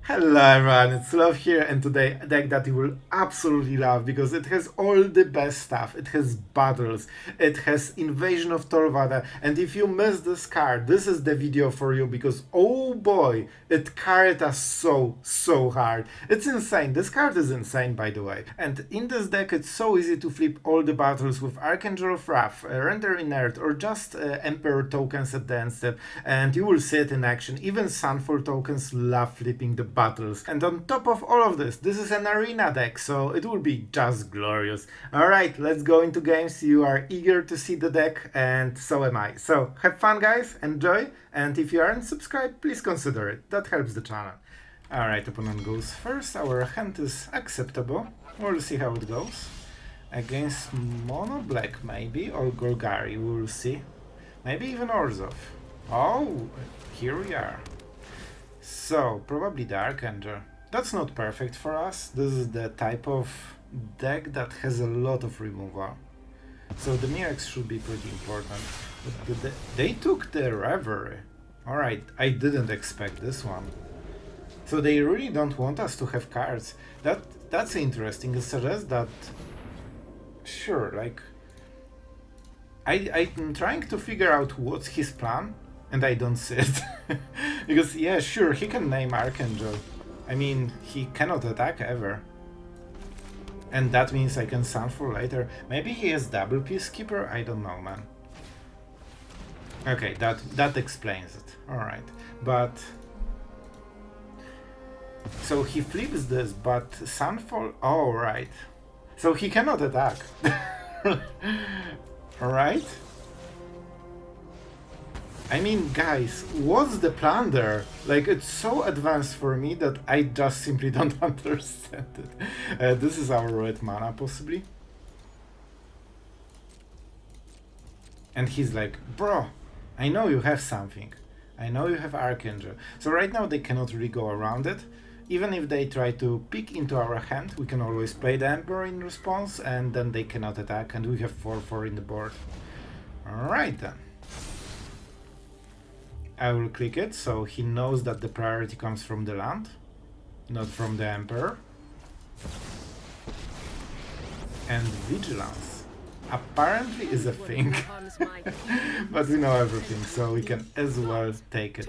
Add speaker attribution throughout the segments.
Speaker 1: Hello everyone, it's Sloth here, and today a deck that you will absolutely love because it has all the best stuff. It has battles, it has Invasion of Tolvada, and if you missed this card, this is the video for you because oh boy, it carried us so hard. It's insane. This card is insane, by the way. And in this deck it's so easy to flip all the battles with Archangel of Wrath, Render Inert, or just Emperor tokens at the end step, and you will see it in action. Even Sunfall tokens love flipping the battles. And on top of all of this is an arena deck, so it will be just glorious. Alright, let's go into games. You are eager to see the deck, and so am I. So have fun guys, enjoy, and if you aren't subscribed, please consider it. That helps the channel. Alright, opponent goes first. Our hand is acceptable. We'll see how it goes. Against mono black maybe, or Golgari, we will see. Maybe even Orzhov. Oh, here we are. So, probably the Archangel. That's not perfect for us. This is the type of deck that has a lot of removal. So the Mirrex should be pretty important. But they took the Revelry. Alright, I didn't expect this one. So they really don't want us to have cards. That's interesting. It suggests that... Sure, like... I'm trying to figure out what's his plan, and I don't see it. Because, yeah, sure, he can name Archangel. I mean, he cannot attack ever. And that means I can Sunfall later. Maybe he has double Peacekeeper? I don't know, man. Okay, that explains it. Alright, but... So he flips this, but Sunfall... Oh, right. So he cannot attack. Alright? I mean, guys, what's the plan there? Like, it's so advanced for me that I just simply don't understand it. This is our red mana, possibly. And he's like, bro, I know you have something. I know you have Archangel. So right now they cannot really go around it. Even if they try to pick into our hand, we can always play the Emperor in response, and then they cannot attack, and we have 4/4 in the board. Alright then. I will click it, so he knows that the priority comes from the land, not from the Emperor. And Vigilance apparently is a thing. But we know everything, so we can as well take it.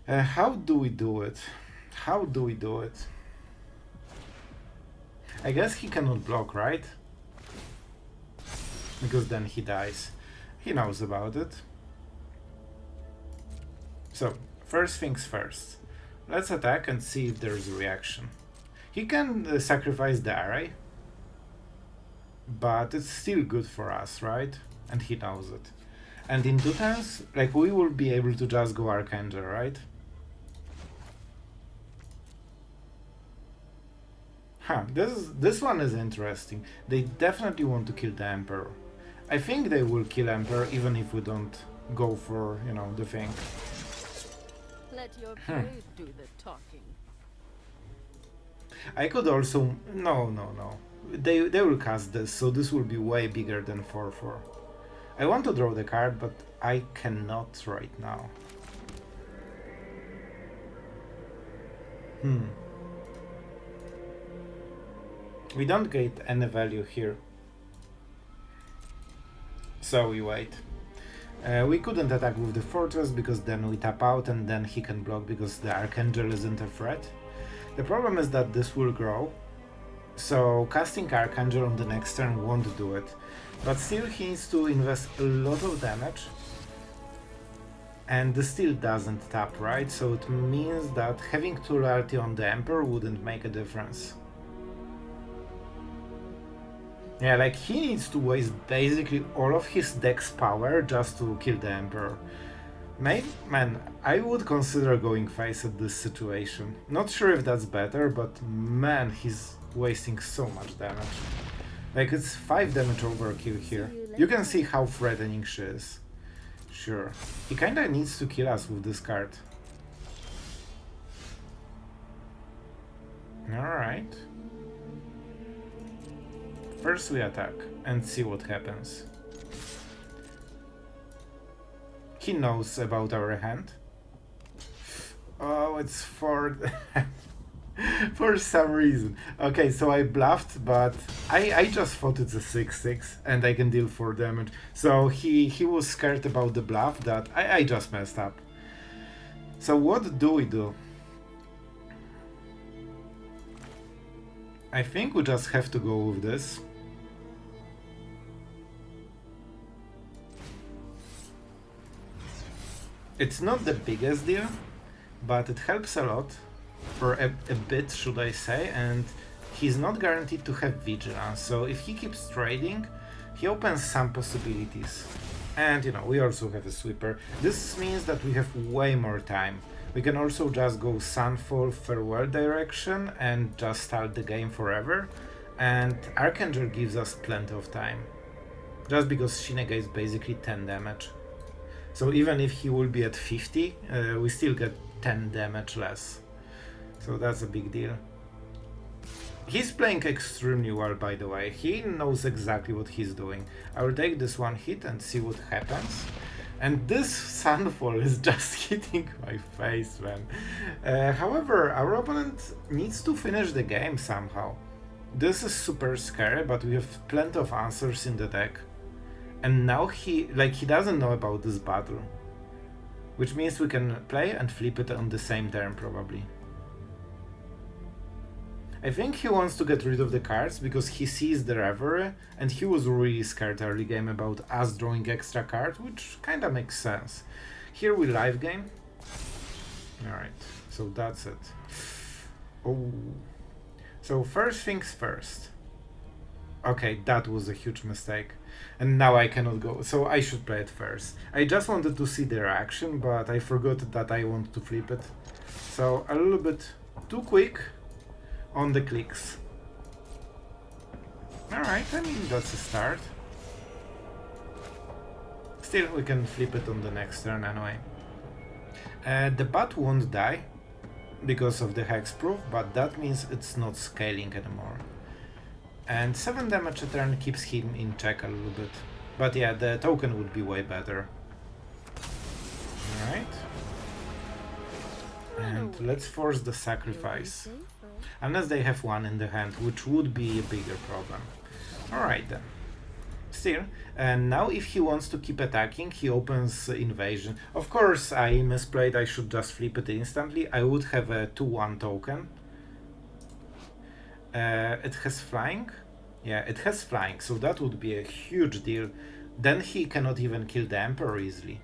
Speaker 1: How do we do it? How do we do it? I guess he cannot block, right? Because then he dies. He knows about it. So, first things first. Let's attack and see if there's a reaction. He can sacrifice the array, but it's still good for us, right? And he knows it. And in 2 turns, like, we will be able to just go Archangel, right? Huh, this one is interesting. They definitely want to kill the Emperor. I think they will kill Emperor even if we don't go for, you know, the thing.
Speaker 2: Let your prey do the talking.
Speaker 1: I could also... No. They will cast this, so this will be way bigger than 4/4. I want to draw the card, but I cannot right now. We don't get any value here. So we wait. We couldn't attack with the fortress because then we tap out and then he can block because the Archangel isn't a threat. The problem is that this will grow, so casting Archangel on the next turn won't do it. But still he needs to invest a lot of damage. And this still doesn't tap, right? So it means that having 2 loyalty on the Emperor wouldn't make a difference. Yeah, like he needs to waste basically all of his deck's power just to kill the Emperor. Man, I would consider going face at this situation. Not sure if that's better, but man, he's wasting so much damage. Like, it's 5 damage overkill here. You can see how threatening she is. Sure, he kinda needs to kill us with this card. Alright. First we attack and see what happens. He knows about our hand. Oh, it's for for some reason. Okay, so I bluffed, but I just thought it's a 6/6 and I can deal 4 damage. So he was scared about the bluff that I just messed up. So what do we do? I think we just have to go with this. It's not the biggest deal, but it helps a lot. Or a bit, should I say, and he's not guaranteed to have vigilance, so if he keeps trading, he opens some possibilities. And you know, we also have a sweeper. This means that we have way more time. We can also just go Sunfall farewell direction and just start the game forever, and Archangel gives us plenty of time. Just because she negates basically 10 damage. So even if he will be at 50, we still get 10 damage less. So that's a big deal. He's playing extremely well, by the way. He knows exactly what he's doing. I will take this one hit and see what happens. And this Sunfall is just hitting my face, man. However, our opponent needs to finish the game somehow. This is super scary, but we have plenty of answers in the deck. And now he doesn't know about this battle. Which means we can play and flip it on the same turn, probably. I think he wants to get rid of the cards because he sees the Revelry, and he was really scared early game about us drawing extra cards, which kinda makes sense. Here we Lifegain. Alright, so that's it. Oh. So first things first. Okay, that was a huge mistake. And now I cannot go, so I should play it first. I just wanted to see the reaction, but I forgot that I want to flip it. So a little bit too quick on the clicks. Alright, I mean, that's a start. Still, we can flip it on the next turn anyway. The bat won't die because of the hexproof, but that means it's not scaling anymore. And 7 damage a turn keeps him in check a little bit. But yeah, the token would be way better. Alright. And let's force the sacrifice. Unless they have one in the hand, which would be a bigger problem. Alright then. Still, and now if he wants to keep attacking, he opens Invasion. Of course, I misplayed, I should just flip it instantly. I would have a 2/1 token. It has flying? Yeah, it has flying, so that would be a huge deal. Then he cannot even kill the Emperor easily.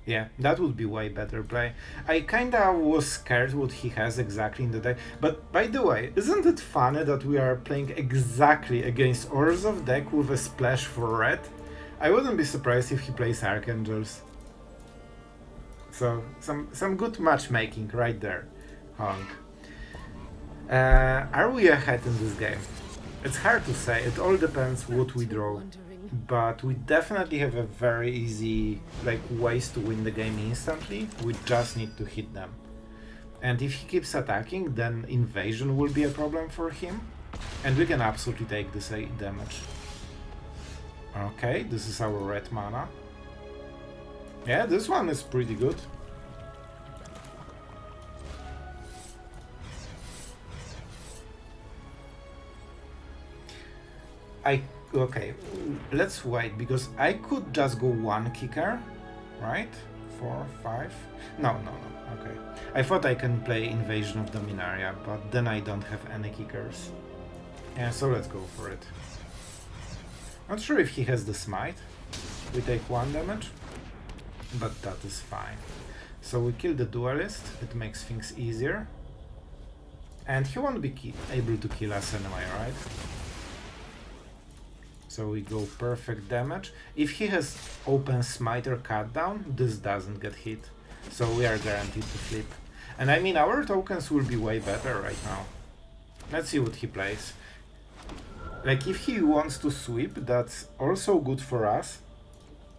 Speaker 1: Yeah, that would be way better play. I kinda was scared what he has exactly in the deck. But by the way, isn't it funny that we are playing exactly against Orzhov deck with a splash for red? I wouldn't be surprised if he plays Archangels. So, some good matchmaking right there, Honk. Are we ahead in this game? It's hard to say, it all depends what we draw. But we definitely have a very easy ways to win the game instantly. We just need to hit them. And if he keeps attacking, then Invasion will be a problem for him. And we can absolutely take this damage. Okay, this is our red mana. Yeah, this one is pretty good. Okay, let's wait, because I could just go one kicker, right? 4, 5? No, okay. I thought I can play Invasion of Dominaria, but then I don't have any kickers. Yeah, so let's go for it. Not sure if he has the Smite. We take 1 damage, but that is fine. So we kill the Duelist, it makes things easier. And he won't be able to kill us anyway, right? So we go perfect damage. If he has open Smite or Cut Down, this doesn't get hit. So we are guaranteed to flip. And I mean, our tokens will be way better right now. Let's see what he plays. If he wants to sweep, that's also good for us.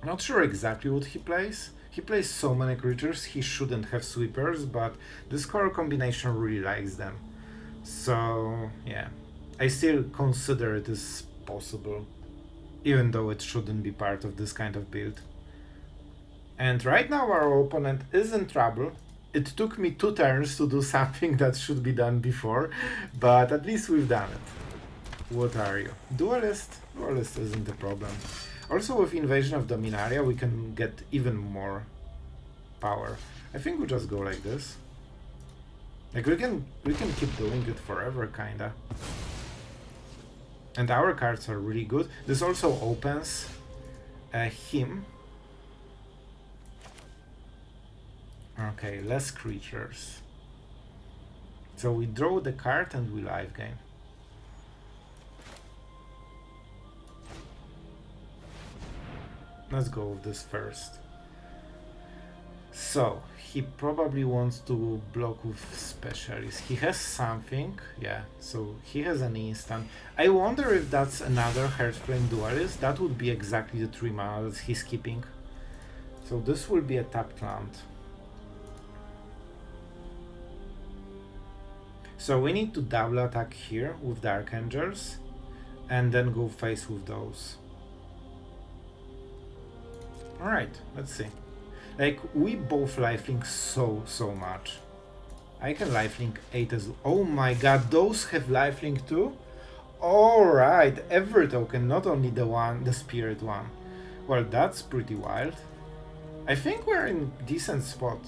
Speaker 1: Not sure exactly what he plays. He plays so many creatures, he shouldn't have sweepers, but this core combination really likes them. So, yeah. I still consider it as possible, even though it shouldn't be part of this kind of build. And right now our opponent is in trouble, It took me 2 turns to do something that should be done before, but at least we've done it. What are you? Duelist? Duelist isn't a problem. Also with Invasion of Dominaria we can get even more power. I think we just go like this. Like we can keep doing it forever kinda. And our cards are really good. This also opens him. Okay, less creatures. So we draw the card and we life gain. Let's go with this first. So, he probably wants to block with specialist. He has something, yeah, so he has an instant. I wonder if that's another Hearthflame Duelist. That would be exactly the 3 mana that he's keeping. So this will be a tapped land. So we need to double attack here with the Archangels and then go face with those. Alright, let's see. Like, we both lifelink so much. I can lifelink 8 as well. Oh my god, those have lifelink too? Alright, every token, not only the spirit one. Well, that's pretty wild. I think we're in decent spot.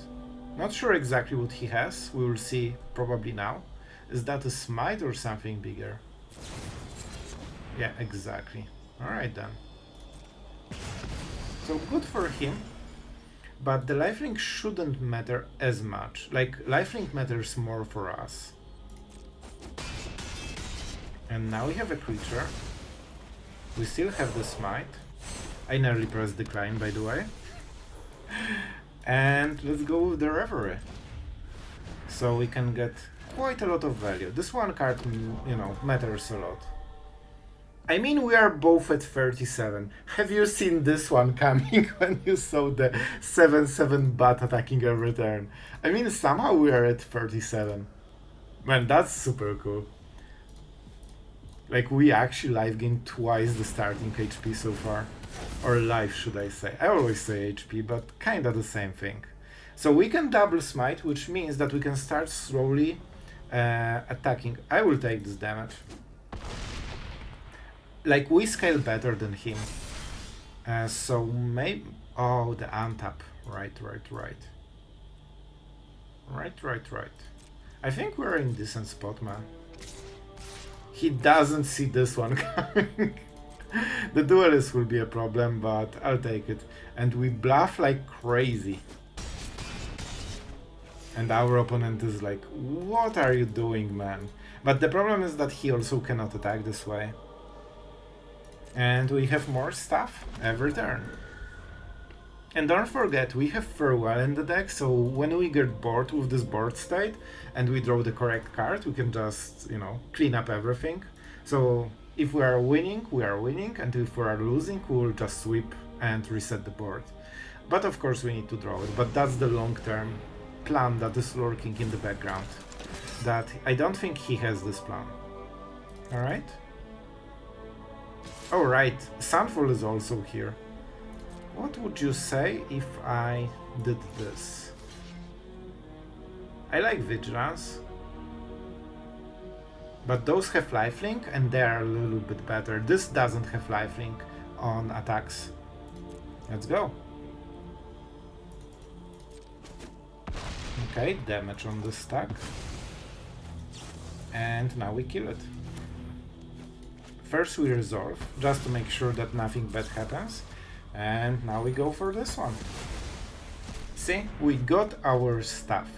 Speaker 1: Not sure exactly what he has, we will see probably now. Is that a Smite or something bigger? Yeah, exactly. Alright then. So good for him, but the lifelink shouldn't matter as much. Like, lifelink matters more for us. And now we have a creature. We still have the Smite. I nearly pressed decline, by the way. And let's go with the Reverie. So we can get quite a lot of value. This one card, you know, matters a lot. I mean, we are both at 37. Have you seen this one coming when you saw the 7/7 bat attacking every turn? I mean, somehow we are at 37. Man, that's super cool. Like, we actually life gained twice the starting HP so far. Or life, should I say. I always say HP, but kinda the same thing. So we can double smite, which means that we can start slowly attacking. I will take this damage. Like, we scale better than him. So maybe... Oh, the untap. Right. Right. I think we're in decent spot, man. He doesn't see this one coming. The duelist will be a problem, but I'll take it. And we bluff like crazy. And our opponent is like, what are you doing, man? But the problem is that he also cannot attack this way. And we have more stuff every turn. And don't forget, we have Farewell in the deck, so when we get bored with this board state and we draw the correct card, we can just, you know, clean up everything. So if we are winning, we are winning, and if we are losing, we will just sweep and reset the board. But of course we need to draw it, but that's the long-term plan that is lurking in the background. That I don't think he has this plan. Alright? Oh right, Sunfall is also here. What would you say if I did this? I like Vigilance. But those have lifelink and they are a little bit better. This doesn't have lifelink on attacks. Let's go. Okay, damage on this stack. And now we kill it. First we resolve, just to make sure that nothing bad happens. And now we go for this one. See, we got our stuff.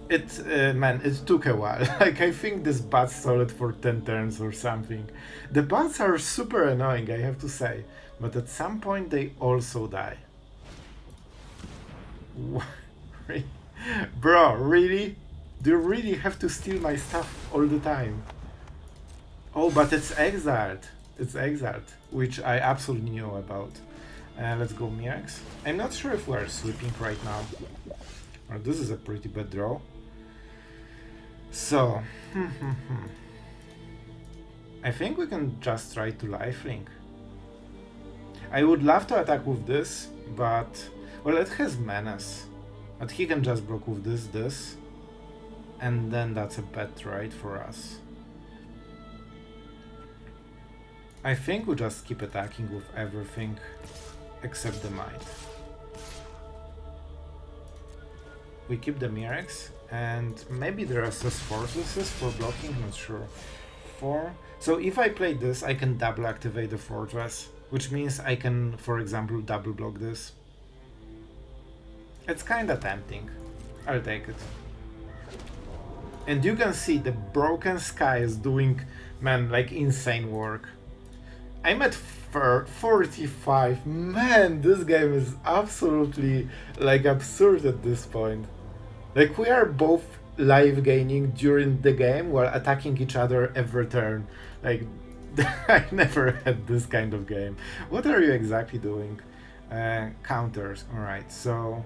Speaker 1: It, man, it took a while. Like, I think this bat stole it for 10 turns or something. The bats are super annoying, I have to say. But at some point they also die. Bro, really? Do you really have to steal my stuff all the time? Oh, but it's exiled. It's exiled, which I absolutely knew about. Let's go Mirrex. I'm not sure if we're sweeping right now. Or this is a pretty bad draw. So, I think we can just try to lifelink. I would love to attack with this, but, well, it has menace. But he can just block with this, and then that's a bad trade for us. I think we just keep attacking with everything except the Might. We keep the Mirrex, and maybe the Restless Fortresses for blocking, not sure. 4. So if I play this, I can double activate the fortress, which means I can, for example, double block this. It's kinda tempting. I'll take it. And you can see the Broken Sky is doing, man, like insane work. I'm at 45. Man, this game is absolutely like absurd at this point. Like we are both life gaining during the game while attacking each other every turn. Like I never had this kind of game. What are you exactly doing? Counters. Alright, so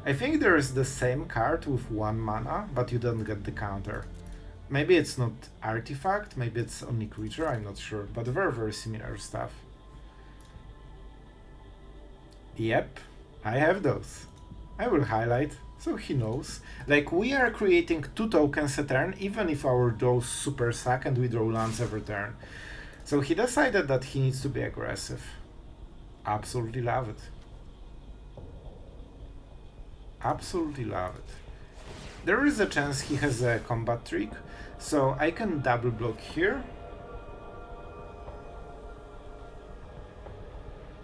Speaker 1: I think there is the same card with 1 mana, but you don't get the counter. Maybe it's not artifact, maybe it's only creature, I'm not sure, but very similar stuff. Yep, I have those. I will highlight, so he knows. Like, we are creating 2 tokens a turn, even if our draws super suck and we draw lands every turn. So he decided that he needs to be aggressive. Absolutely love it. Absolutely love it. There is a chance he has a combat trick, so I can double block here.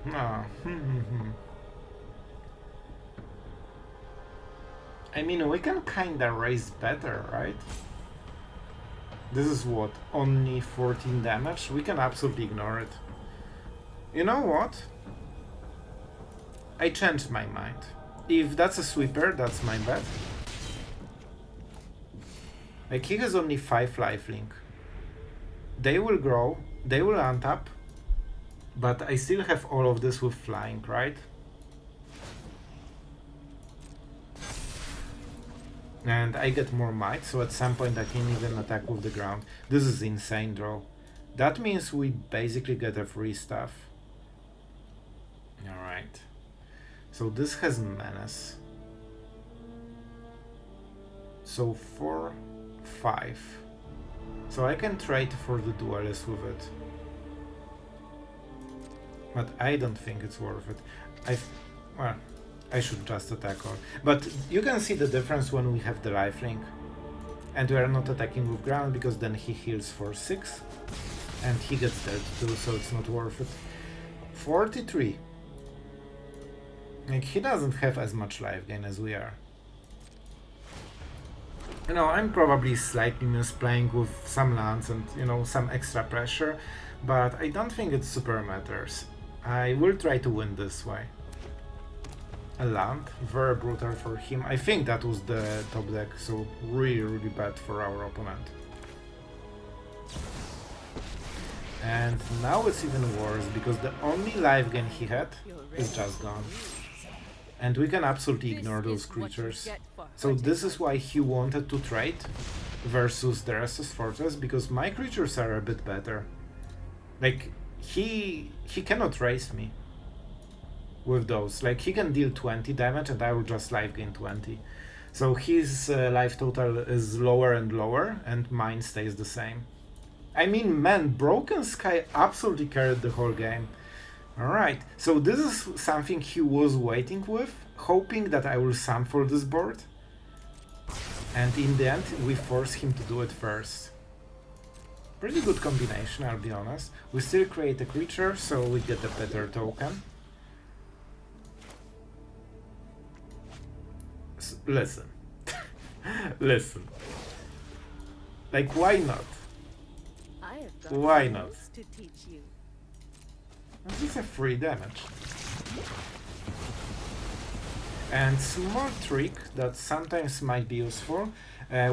Speaker 1: No. I mean, we can kinda raise better, right? This is what? Only 14 damage? We can absolutely ignore it. You know what? I changed my mind. If that's a sweeper, that's my bet. Like, he has only 5 lifelink. They will grow, they will untap, but I still have all of this with flying, right? And I get more might, so at some point I can even attack with the ground. This is insane draw. That means we basically get a free stuff. Alright. So this has menace. So 4, 5. So I can trade for the duelist with it. But I don't think it's worth it. Well, I should just attack all. But you can see the difference when we have the lifelink. And we are not attacking with ground because then he heals for 6. And he gets dead too, so it's not worth it. 43. Like, he doesn't have as much life gain as we are. You know, I'm probably slightly misplaying with some lands and, you know, some extra pressure, but I don't think it super matters. I will try to win this way. A land, very brutal for him. I think that was the top deck, so really bad for our opponent. And now it's even worse, because the only life gain he had is just gone. And we can absolutely ignore those creatures. So this is why he wanted to trade versus the Restless Fortress, because my creatures are a bit better. Like, he cannot raise me with those. Like, he can deal 20 damage and I will just life gain 20. So his life total is lower and lower, and mine stays the same. I mean, man, Broken Sky absolutely carried the whole game. Alright, so this is something he was waiting with, hoping that I will Sunfall this board. And in the end, we force him to do it first. Pretty good combination, I'll be honest. We still create a creature, so we get a better token. Listen. Listen. Like, why not? Why not?
Speaker 2: To teach you.
Speaker 1: This is a free damage. And small trick that sometimes might be useful.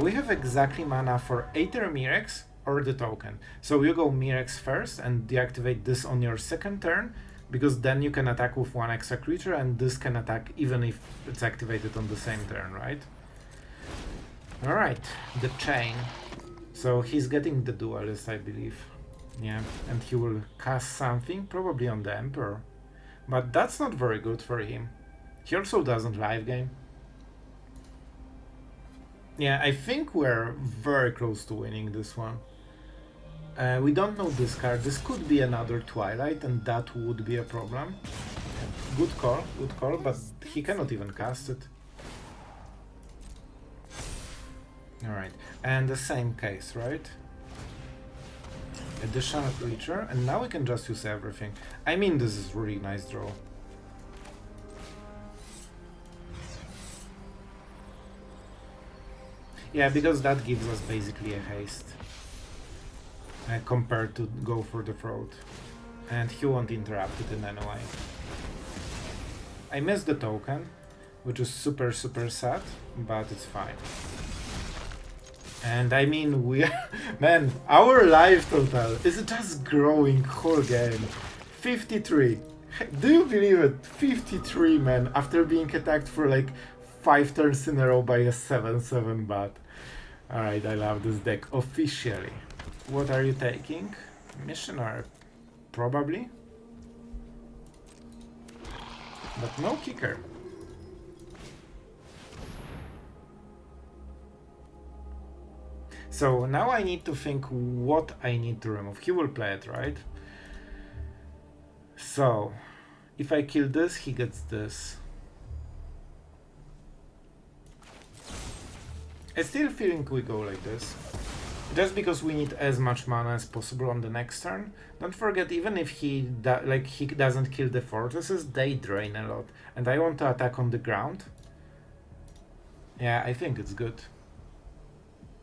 Speaker 1: We have exactly mana for either Mirrex or the token. So you go Mirrex first and deactivate this on your second turn, because then you can attack with 1 extra creature and this can attack even if it's activated on the same turn, right? Alright, the chain. So he's getting the duelist, I believe. Yeah, and he will cast something, probably on the Emperor. But that's not very good for him. He also doesn't life gain. Yeah, I think we're very close to winning this one. We don't know this card. This could be another Twilight, and that would be a problem. Good call, but he cannot even cast it. Alright, and the same case, right? Additional creature, and now we can just use everything. I mean, this is really nice draw. Yeah, because that gives us basically a haste. Compared to go for the throat. And he won't interrupt it in any way. I missed the token, which is super sad, but it's fine. And I mean, we are, man, our life total is just growing whole game. 53. Do you believe it? 53, man, after being attacked for like 5 turns in a row by a 7/7 bat. Alright, I love this deck officially. What are you taking? Missionary, probably. But no kicker. So now I need to think what I need to remove. He will play it, right? So, if I kill this, he gets this. I still think we go like this. Just because we need as much mana as possible on the next turn. Don't forget, even if he doesn't kill the fortresses, they drain a lot. And I want to attack on the ground. Yeah, I think it's good.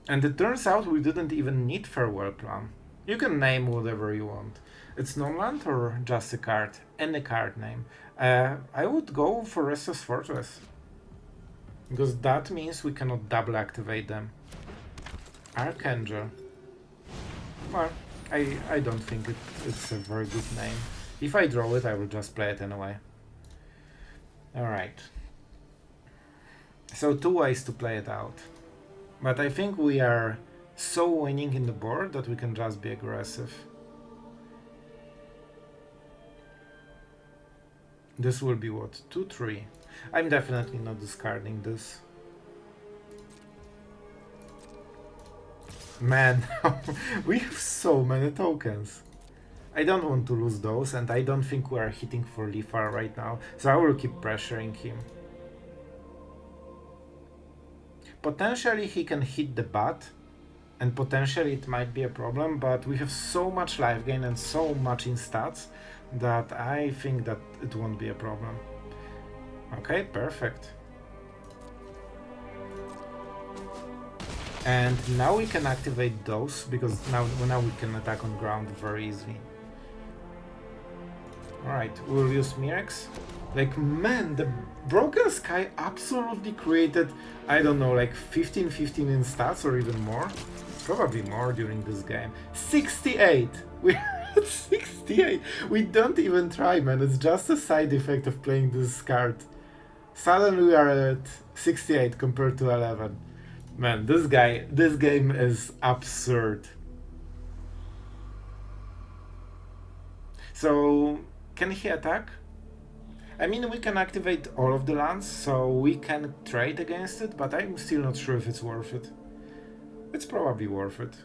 Speaker 1: And it turns out we didn't even need Farewell Plan. You can name whatever you want. It's non-land or just a card? Any card name. I would go for Restless Fortress. Because that means we cannot double activate them. Archangel. Well, I don't think it's a very good name. If I draw it, I will just play it anyway. Alright. So 2 ways to play it out. But I think we are so winning in the board that we can just be aggressive. This will be what? 2-3. I'm definitely not discarding this. Man, we have so many tokens. I don't want to lose those, and I don't think we are hitting for Lethal right now, so I will keep pressuring him. Potentially he can hit the bat, and potentially it might be a problem, but we have so much life gain and so much in stats that I think that it won't be a problem. Okay, perfect. And now we can activate those, because now we can attack on ground very easily. Alright, we'll use Mirrex. Like, man, the Broken Sky absolutely created, I don't know, like 15 in stats or even more. Probably more during this game. 68! We're at 68! We don't even try, man, it's just a side effect of playing this card. Suddenly we are at 68 compared to 11. Man, this game is absurd. So, can he attack? I mean, we can activate all of the lands, so we can trade against it, but I'm still not sure if it's worth it. It's probably worth it.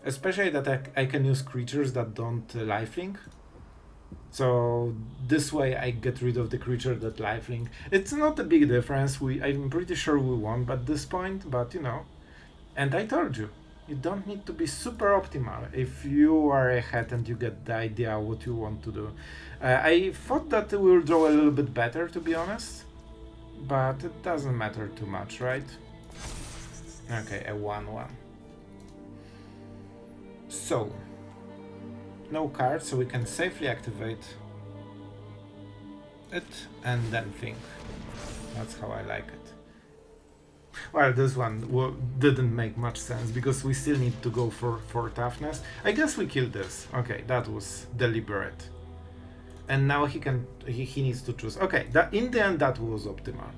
Speaker 1: Especially that I can use creatures that don't lifelink. So this way I get rid of the creature that lifelink. It's not a big difference, I'm pretty sure we won at this point, but you know. And I told you, you don't need to be super optimal if you are ahead and you get the idea what you want to do. I thought that we'll draw a little bit better, to be honest, but it doesn't matter too much, right? Okay, a 1/1. So, no cards, so we can safely activate it and then think. That's how I like it. Well, this one didn't make much sense because we still need to go for toughness. I guess we killed this. Okay, that was deliberate. And now he needs to choose. Okay, in the end that was optimal.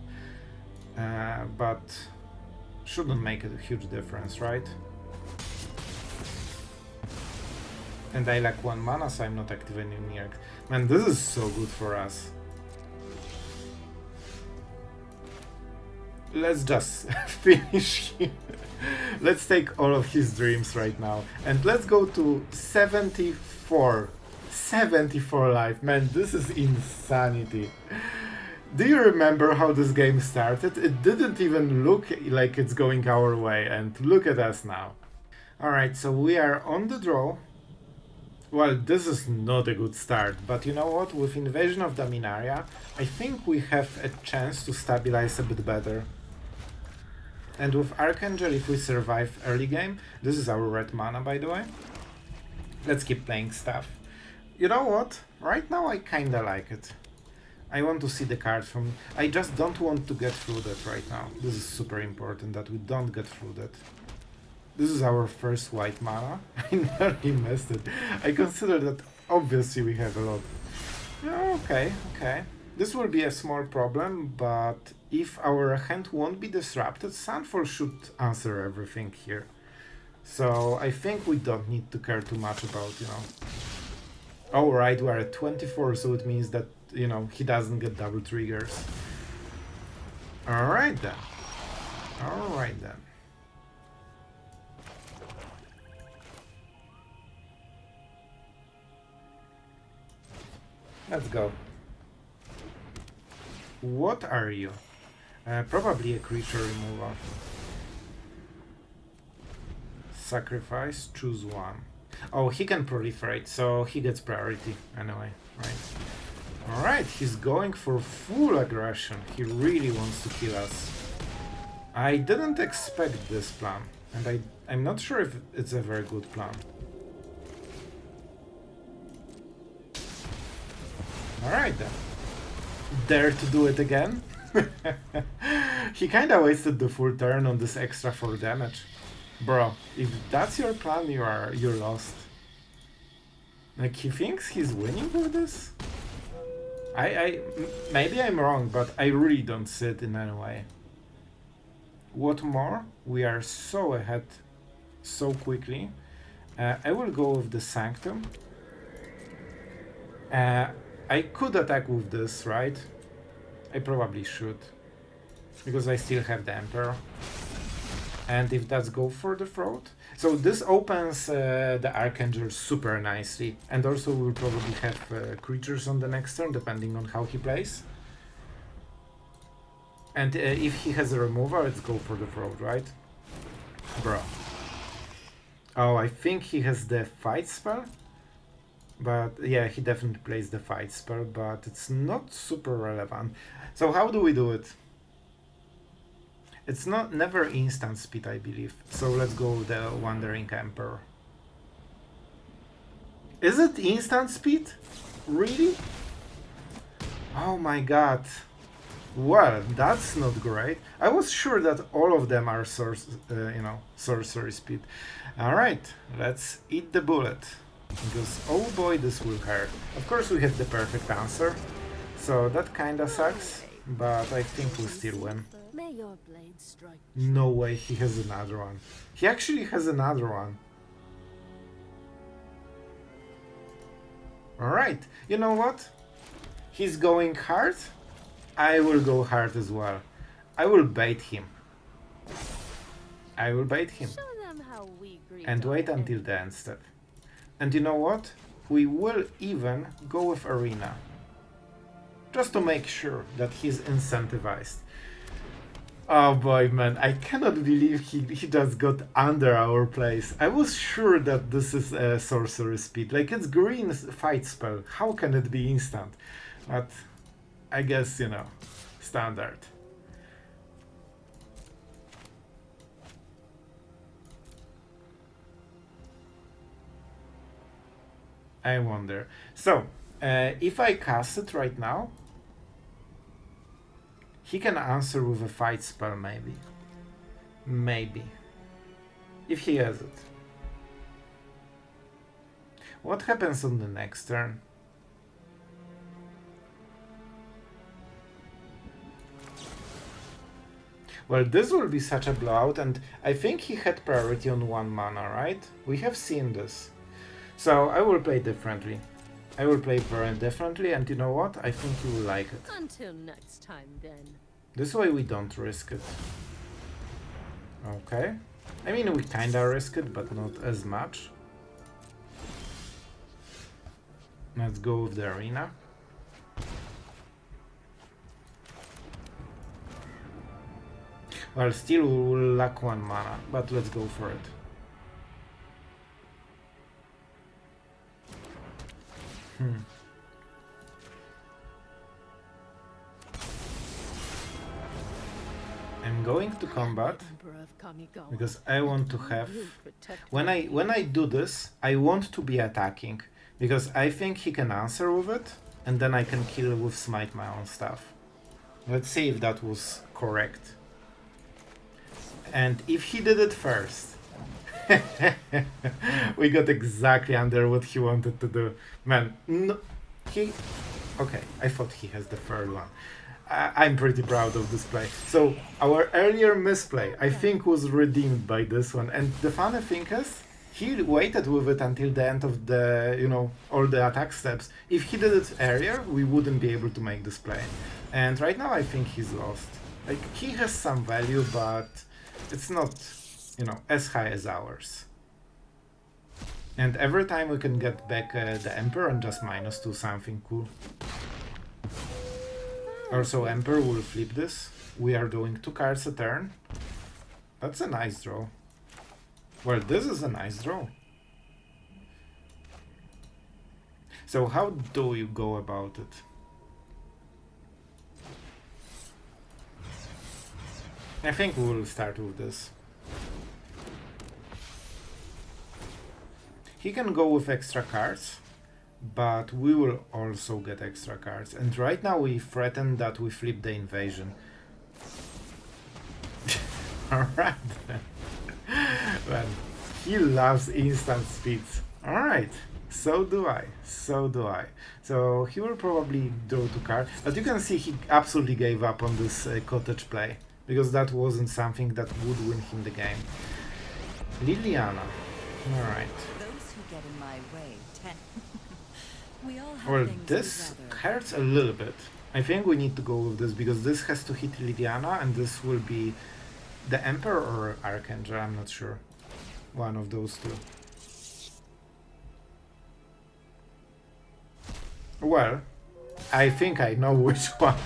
Speaker 1: But shouldn't make a huge difference, right? And I lack 1 mana, so I'm not activating Mirrex. Man, this is so good for us. Let's just finish him. Let's take all of his dreams right now. And let's go to 74. 74 life. Man, this is insanity. Do you remember how this game started? It didn't even look like it's going our way, and look at us now. Alright, so we are on the draw. Well, this is not a good start, but you know what? With Invasion of Dominaria, I think we have a chance to stabilize a bit better. And with Archangel, if we survive early game, this is our red mana, by the way. Let's keep playing stuff. You know what? Right now I kinda like it. I want to see the card from... I just don't want to get through that right now. This is super important that we don't get through that. This is our first white mana. I nearly messed it. I consider that obviously we have a lot. Okay. This will be a small problem, but if our hand won't be disrupted, Sunfall should answer everything here. So I think we don't need to care too much about, Oh right, we are at 24, so it means that, he doesn't get double triggers. Alright then. Let's go. What are you? Probably a creature removal. Sacrifice, choose one. Oh, he can proliferate, so he gets priority anyway, right? Alright, he's going for full aggression. He really wants to kill us. I didn't expect this plan, and I'm not sure if it's a very good plan. Alright then. Dare to do it again? He kinda wasted the full turn on this extra 4 damage. Bro, if that's your plan, you're lost. Like, he thinks he's winning with this? Maybe I'm wrong, but I really don't see it in any way. What more? We are so ahead so quickly. I will go with the Sanctum. I could attack with this, right? I probably should. Because I still have the Emperor. And if that's go for the throat. So this opens the Archangel super nicely. And also we'll probably have creatures on the next turn, depending on how he plays. And if he has a removal, let's go for the throat, right? Bro. Oh, I think he has the fight spell. But yeah, he definitely plays the fight spell, but it's not super relevant. So how do we do it? It's never instant speed, I believe. So let's go with the Wandering Emperor. Is it instant speed? Really? Oh my god. Well, that's not great. I was sure that all of them are sorcery speed. Alright, let's eat the bullet. Because, oh boy, this will hurt. Of course we had the perfect answer, so that kinda sucks, but I think we'll still win.
Speaker 2: May your blade strike.
Speaker 1: No way, he has another one. He actually has another one. Alright, you know what? He's going hard. I will go hard as well. I will bait him.
Speaker 2: Show them how we
Speaker 1: And wait until the end step. And you know what? We will even go with Arena. Just to make sure that he's incentivized. Oh boy, man, I cannot believe he just got under our place. I was sure that this is a sorcery speed. Like, it's green fight spell. How can it be instant? But I guess, standard. I wonder. So, if I cast it right now, he can answer with a fight spell, maybe. Maybe. If he has it. What happens on the next turn? Well, this will be such a blowout, and I think he had priority on 1 mana, right? We have seen this. So I will play differently. I will play very differently, and you know what? I think you will like it.
Speaker 2: Until next time, then.
Speaker 1: This way we don't risk it. Okay. I mean, we kinda risk it, but not as much. Let's go with the arena. Well, still we will lack 1 mana, but let's go for it. I'm going to combat because I want to have... When I do this, I want to be attacking because I think he can answer with it and then I can kill with Smite my own stuff. Let's see if that was correct. And if he did it first, we got exactly under what he wanted to do. Man, no, okay, I thought he has the third one. I'm pretty proud of this play. So our earlier misplay, I think, was redeemed by this one. And the funny thing is, he waited with it until the end of the, you know, all the attack steps. If he did it earlier, we wouldn't be able to make this play. And right now I think he's lost. Like, he has some value, but it's not, you know, as high as ours. And every time we can get back the Emperor and just -2 something cool. Also, Emperor will flip this. We are doing 2 cards a turn. That's a nice draw. Well, this is a nice draw. So how do you go about it? I think we will start with this. He can go with extra cards, but we will also get extra cards. And right now we threaten that we flip the invasion. Alright then. Well, he loves instant speeds. Alright, so do I. So do I. So he will probably draw 2 cards. But you can see he absolutely gave up on this cottage play, because that wasn't something that would win him the game. Liliana. Alright.
Speaker 3: Get in my way. We all have
Speaker 1: Well,
Speaker 3: things
Speaker 1: this
Speaker 3: together.
Speaker 1: hurts a little bit. I think we need to go with this because this has to hit Liliana and this will be the Emperor or Archangel, I'm not sure. One of those two. Well, I think I know which one.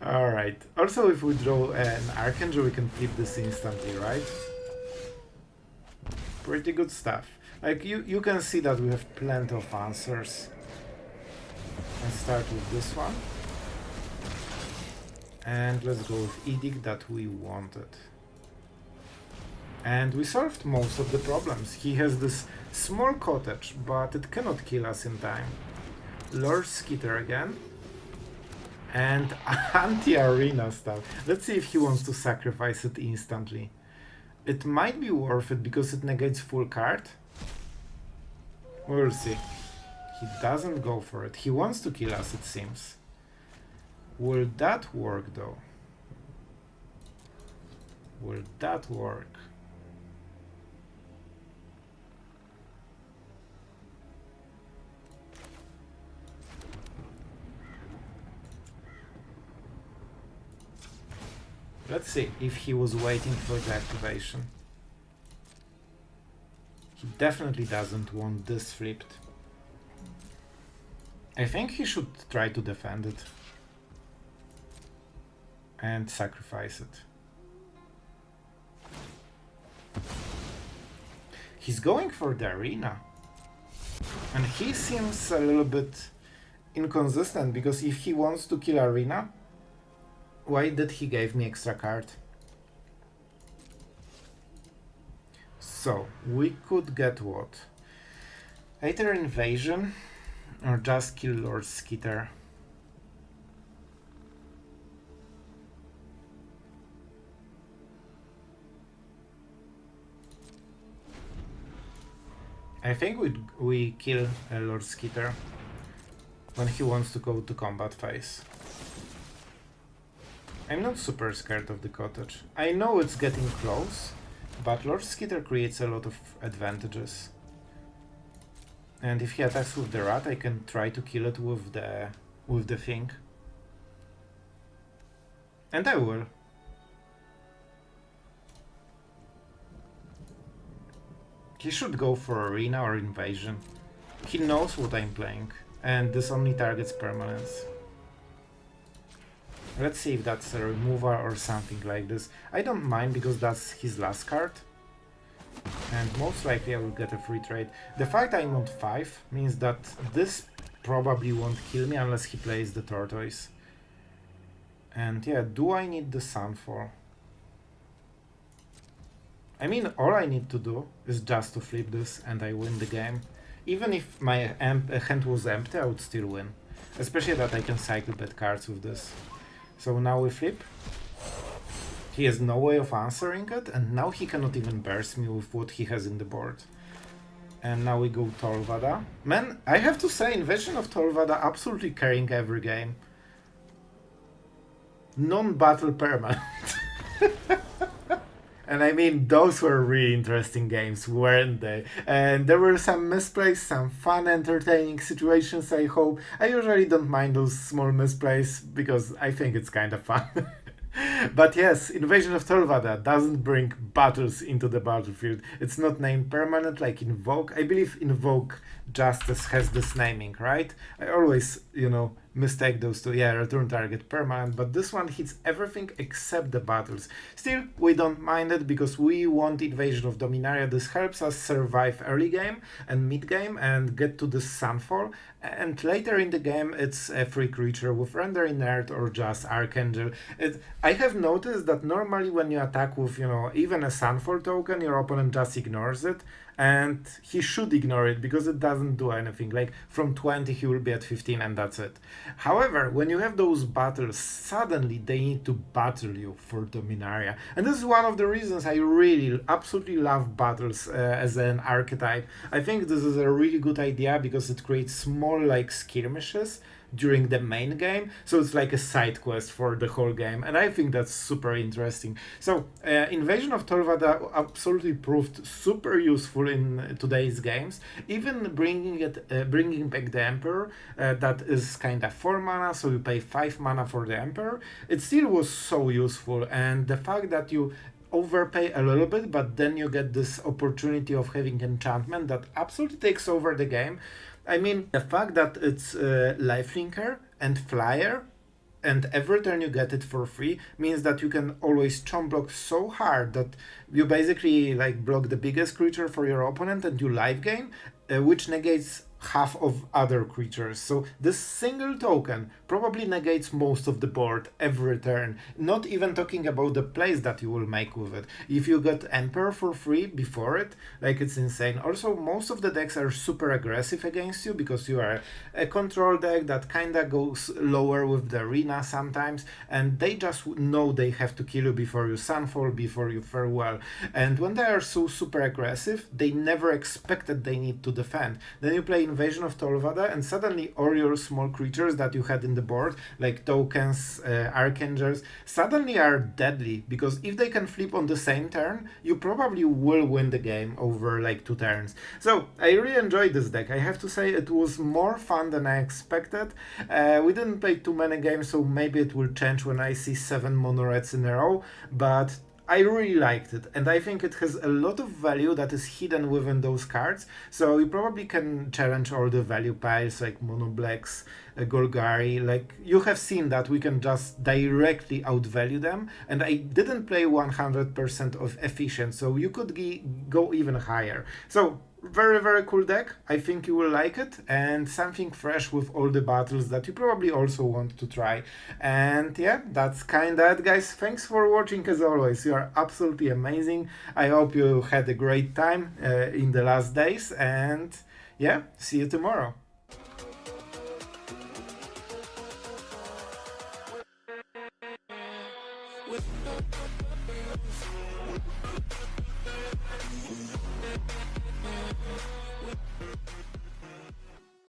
Speaker 1: Alright. Also, if we draw an Archangel, we can flip this instantly, right? Pretty good stuff. Like, you can see that we have plenty of answers. Let's start with this one. And let's go with Edict that we wanted. And we solved most of the problems. He has this small cottage, but it cannot kill us in time. Lord Skitter again. And anti-arena stuff. Let's see if he wants to sacrifice it instantly. It might be worth it because it negates full card. We'll see. He doesn't go for it. He wants to kill us, it seems. Will that work though? Will that work? Let's see if he was waiting for the activation. He definitely doesn't want this flipped. I think he should try to defend it. And sacrifice it. He's going for the arena. And he seems a little bit inconsistent because if he wants to kill arena, why did he give me extra card? So, we could get what? Either invasion or just kill Lord Skitter. I think we kill Lord Skitter when he wants to go to combat phase. I'm not super scared of the cottage. I know it's getting close, but Lord Skitter creates a lot of advantages. And if he attacks with the rat, I can try to kill it with the thing. And I will. He should go for Arena or Invasion. He knows what I'm playing, and this only targets permanents. Let's see if that's a removal or something like this. I don't mind because that's his last card. And most likely I will get a free trade. The fact I'm on 5 means that this probably won't kill me unless he plays the tortoise. And yeah, do I need the Sunfall? I mean, all I need to do is just to flip this and I win the game. Even if my hand was empty, I would still win. Especially that I can cycle bad cards with this. So now we flip. He has no way of answering it, and now he cannot even burst me with what he has in the board. And now we go Tolvada. Man, I have to say, Invasion of Tolvada absolutely carrying every game. Non-battle permanent. And I mean, those were really interesting games, weren't they? And there were some misplays, some fun, entertaining situations, I hope. I usually don't mind those small misplays, because I think it's kind of fun. But yes, Invasion of Tolvada doesn't bring battles into the battlefield. It's not named permanent like Invoke. I believe Invoke Justice has this naming, right? I always, mistake those two. Yeah, return target permanent, but this one hits everything except the battles. Still, we don't mind it because we want Invasion of Dominaria. This helps us survive early game and mid game and get to the Sunfall. And later in the game, it's a free creature with Render Inert or just Archangel. I have noticed that normally when you attack with, even a Sunfall token, your opponent just ignores it. And he should ignore it because it doesn't do anything. Like from 20 he will be at 15 and that's it. However, when you have those battles, suddenly they need to battle you for Dominaria. And this is one of the reasons I really absolutely love battles as an archetype. I think this is a really good idea because it creates small like skirmishes during the main game, so it's like a side quest for the whole game, and I think that's super interesting. So Invasion of Tolvada absolutely proved super useful in today's games, even bringing back the Emperor, that is kind of 4 mana, so you pay 5 mana for the Emperor. It still was so useful, and the fact that you overpay a little bit, but then you get this opportunity of having enchantment that absolutely takes over the game. I mean, the fact that it's lifelinker and flyer, and every turn you get it for free, means that you can always chomp block so hard that you basically like block the biggest creature for your opponent and you life gain, which negates half of other creatures. So this single token probably negates most of the board every turn, not even talking about the plays that you will make with it. If you got Emperor for free before it, like it's insane. Also, most of the decks are super aggressive against you because you are a control deck that kinda goes lower with the arena sometimes, and they just know they have to kill you before you Sunfall, before you farewell. And when they are so super aggressive, they never expect that they need to defend. Then you play Invasion of Tolvada, and suddenly all your small creatures that you had in the board, like tokens, archangels, suddenly are deadly, because if they can flip on the same turn, you probably will win the game over like 2 turns. So I really enjoyed this deck. I have to say it was more fun than I expected. We didn't play too many games, so maybe it will change when I see 7 mono reds in a row, but I really liked it, and I think it has a lot of value that is hidden within those cards, so you probably can challenge all the value piles like Mono Blacks, Golgari. Like, you have seen that we can just directly outvalue them, and I didn't play 100% of efficient, so you could go even higher. So very, very cool deck. I think you will like it, and something fresh with all the battles that you probably also want to try. And yeah, that's kinda it, guys. Thanks for watching as always. You are absolutely amazing. I hope you had a great time in the last days, and yeah, see you tomorrow.